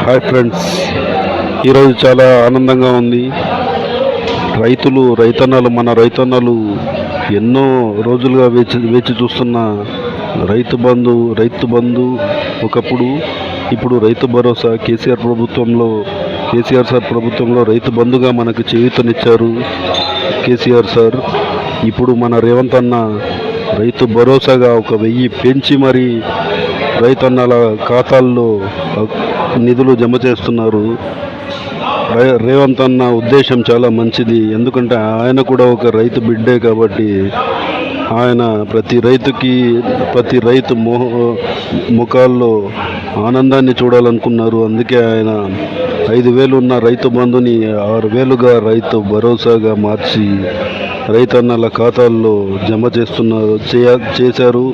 Hi friends, ఈరోజు చాలా ఆనందంగా ఉంది. మన రైతన్నలు ఎన్నో రోజులుగా వేచి చూస్తున్న రైతు బంధు ఒకప్పుడు, ఇప్పుడు రైతు భరోసా కేసీఆర్ సార్ ప్రభుత్వంలో రైతు బంధుగా మనకు చేయూతనిచ్చారు కేసీఆర్ సార్. ఇప్పుడు మన రేవంత్ అన్న రైతు భరోసాగా 1000 పెంచి మరి రైతన్నల ఖాతాల్లో నిధులు జమ చేస్తున్నారు. రేవంత్ అన్న ఉద్దేశం చాలా మంచిది. ఎందుకంటే ఆయన కూడా ఒక రైతు బిడ్డే కాబట్టి ఆయన ప్రతి రైతు ముఖాల్లో ఆనందాన్ని చూడాలనుకున్నారు. అందుకే ఆయన 5,000 ఉన్న రైతు బంధుని 6,000గా రైతు భరోసాగా మార్చి రైతన్నల ఖాతాల్లో చేశారు.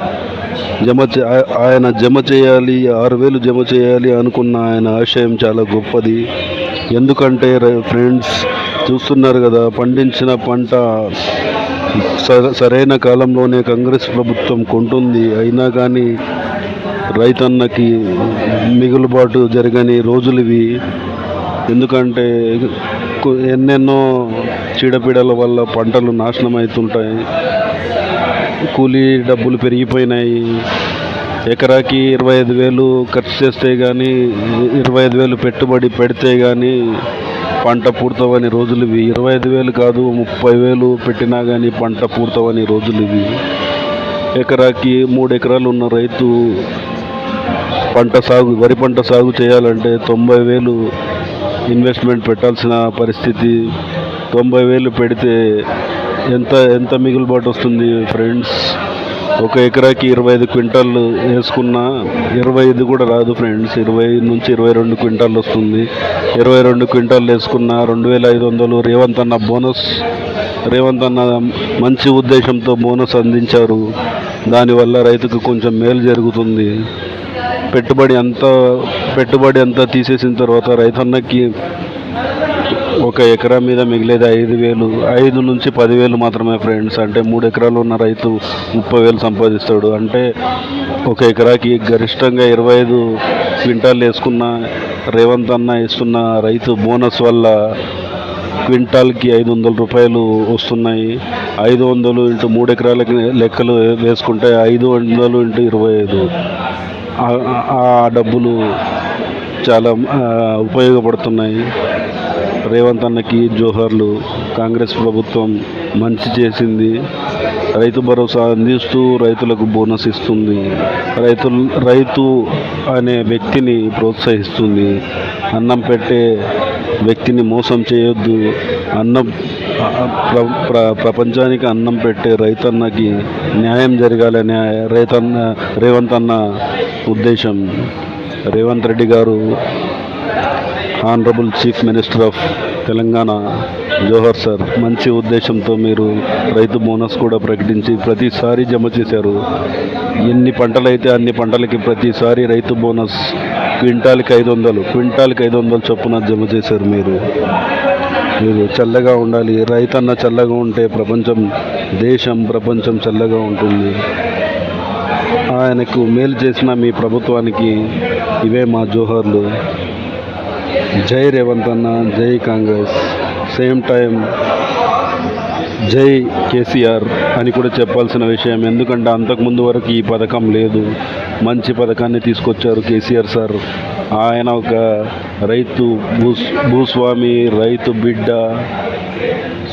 ఆయన జమ చేయాలి, 6,000 జమ చేయాలి అనుకున్న ఆయన ఆశయం చాలా గొప్పది. ఎందుకంటే ఫ్రెండ్స్ చూస్తున్నారు కదా, పండించిన పంట సరైన కాలంలోనే కాంగ్రెస్ ప్రభుత్వం కొంటుంది. అయినా కానీ రైతన్నకి మిగులుబాటు జరగని రోజులు ఇవి. ఎందుకంటే ఎన్నెన్నో చీడపీడల వల్ల పంటలు నాశనం అవుతుంటాయి. కూలీ డబ్బులు పెరిగిపోయినాయి. ఎకరాకి 25,000 ఖర్చు చేస్తే కానీ, 25,000 పెట్టుబడి పెడితే కానీ పంట పూర్తవని రోజులు ఇవి. 25,000 కాదు, 30,000 పెట్టినా కానీ పంట పూర్తవని రోజులు ఇవి. ఎకరాకి 3 ఎకరాలు ఉన్న రైతు వరి పంట సాగు చేయాలంటే 90,000 ఇన్వెస్ట్మెంట్ పెట్టాల్సిన పరిస్థితి. 90,000 పెడితే ఎంత మిగులుబాటు వస్తుంది ఫ్రెండ్స్? ఒక ఎకరాకి 25 క్వింటాలు వేసుకున్నా 25 కూడా రాదు ఫ్రెండ్స్, 20 నుంచి 22 క్వింటాలు వస్తుంది. 22 క్వింటాలు వేసుకున్న 2,500. రేవంత్ అన్న మంచి ఉద్దేశంతో బోనస్ అందించారు. దానివల్ల రైతుకు కొంచెం మేలు జరుగుతుంది. పెట్టుబడి అంతా తీసేసిన తర్వాత రైతన్నకి ఒక ఎకరా మీద మిగిలేది 5,000, 5 నుంచి 10,000 మాత్రమే ఫ్రెండ్స్. అంటే 3 ఎకరాలు ఉన్న రైతు 30,000 సంపాదిస్తాడు. అంటే ఒక ఎకరాకి గరిష్టంగా 25 క్వింటాలు వేసుకున్న రేవంత్ అన్న ఇస్తున్న రైతు బోనస్ వల్ల క్వింటాల్కి 500 రూపాయలు వస్తున్నాయి. 500 ఇంటూ 3 ఎకరాలకి లెక్కలు వేసుకుంటే 500 ఇంటూ 25, ఆ డబ్బులు చాలా ఉపయోగపడుతున్నాయి. రేవంత్ అన్నకి జోహార్లు. కాంగ్రెస్ ప్రభుత్వం మంచి చేసింది. రైతు భరోసా అందిస్తూ రైతులకు బోనస్ ఇస్తుంది. రైతు అనే వ్యక్తిని ప్రోత్సహిస్తుంది. అన్నం పెట్టే వ్యక్తిని మోసం చేయొద్దు. ప్రపంచానికి అన్నం పెట్టే రైతన్నకి న్యాయం జరగాలనే రేవంత్ అన్న ఉద్దేశం. రేవంత్ రెడ్డి గారు, honourable chief minister of Telangana, Johar sir. మంచి ఉద్దేశంతో మీరు రైతు బోనస్ కూడా ప్రకటించి ప్రతిసారి జమ చేశారు. ఎన్ని పంటలైతే అన్ని పంటలకి ప్రతిసారి రైతు బోనస్ క్వింటాల్కి 500 చొప్పున జమ చేశారు. మీరు చల్లగా ఉండాలి. రైతన్న చల్లగా ఉంటే ప్రపంచం చల్లగా ఉంటుంది. ఆయనకు మేలు చేసిన మీ ప్రభుత్వానికి ఇవే మా జోహార్లు. జై రేవంత్ అన్న, జై కాంగ్రెస్. సేమ్ టైం జై కేసీఆర్ అని కూడా చెప్పాల్సిన విషయం. ఎందుకంటే అంతకుముందు వరకు ఈ పథకం లేదు. మంచి పథకాన్ని తీసుకొచ్చారు కేసీఆర్ సార్. ఆయన ఒక రైతు భూస్వామి, రైతు బిడ్డ.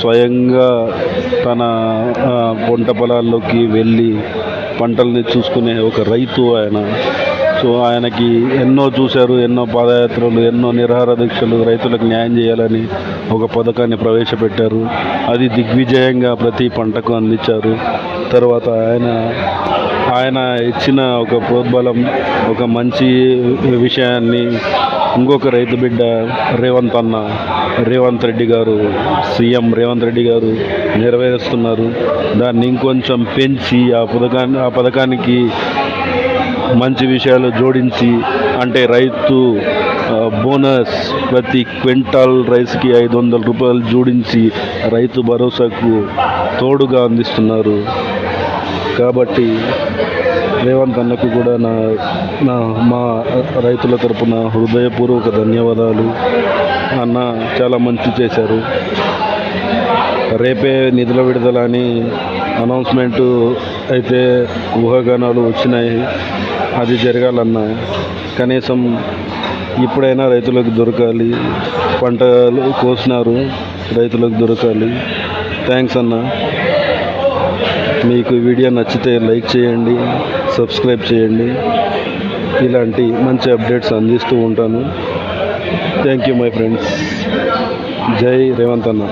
స్వయంగా తన పంట పొలాల్లోకి వెళ్ళి పంటల్ని చూసుకునే ఒక రైతు ఆయన. సో ఆయనకి ఎన్నో చూశారు, ఎన్నో పాదయాత్రలు, ఎన్నో నిరాహార దీక్షలు. రైతులకు న్యాయం చేయాలని ఒక పథకాన్ని ప్రవేశపెట్టారు. అది దిగ్విజయంగా ప్రతి పంటకు అందించారు. తర్వాత ఆయన ఇచ్చిన ఒక ప్రోద్బలం, ఒక మంచి విషయాన్ని ఇంకొక రైతు బిడ్డ రేవంత్ రెడ్డి గారు, సీఎం రేవంత్ రెడ్డి గారు నెరవేరుస్తున్నారు. దాన్ని ఇంకొంచెం పెంచి ఆ పథకానికి మంచి విషయాలు జోడించి, అంటే రైతు బోనస్ ప్రతి క్వింటాల్ రైస్కి 500 రూపాయలు జోడించి రైతు భరోసాకు తోడుగా అందిస్తున్నారు. కాబట్టి రేవంత్ అన్నకు కూడా మా రైతుల తరపున హృదయపూర్వక ధన్యవాదాలు. అన్న చాలా మంచి చేశారు. రేపే నిధుల విడుదల అని అనౌన్స్మెంటు అయితే ఊహాగానాలు వచ్చినాయి. అది జరగాలన్నా కనీసం ఇప్పుడైనా రైతులకు దొరకాలి. పంటలు కోసినారు, రైతులకు దొరకాలి. థ్యాంక్స్ అన్న. మీకు వీడియో నచ్చితే లైక్ చేయండి, సబ్స్క్రైబ్ చేయండి. ఇలాంటి మంచి అప్డేట్స్ అందిస్తూ ఉంటాను. Thank you my friends. జై రేవంత్ అన్న.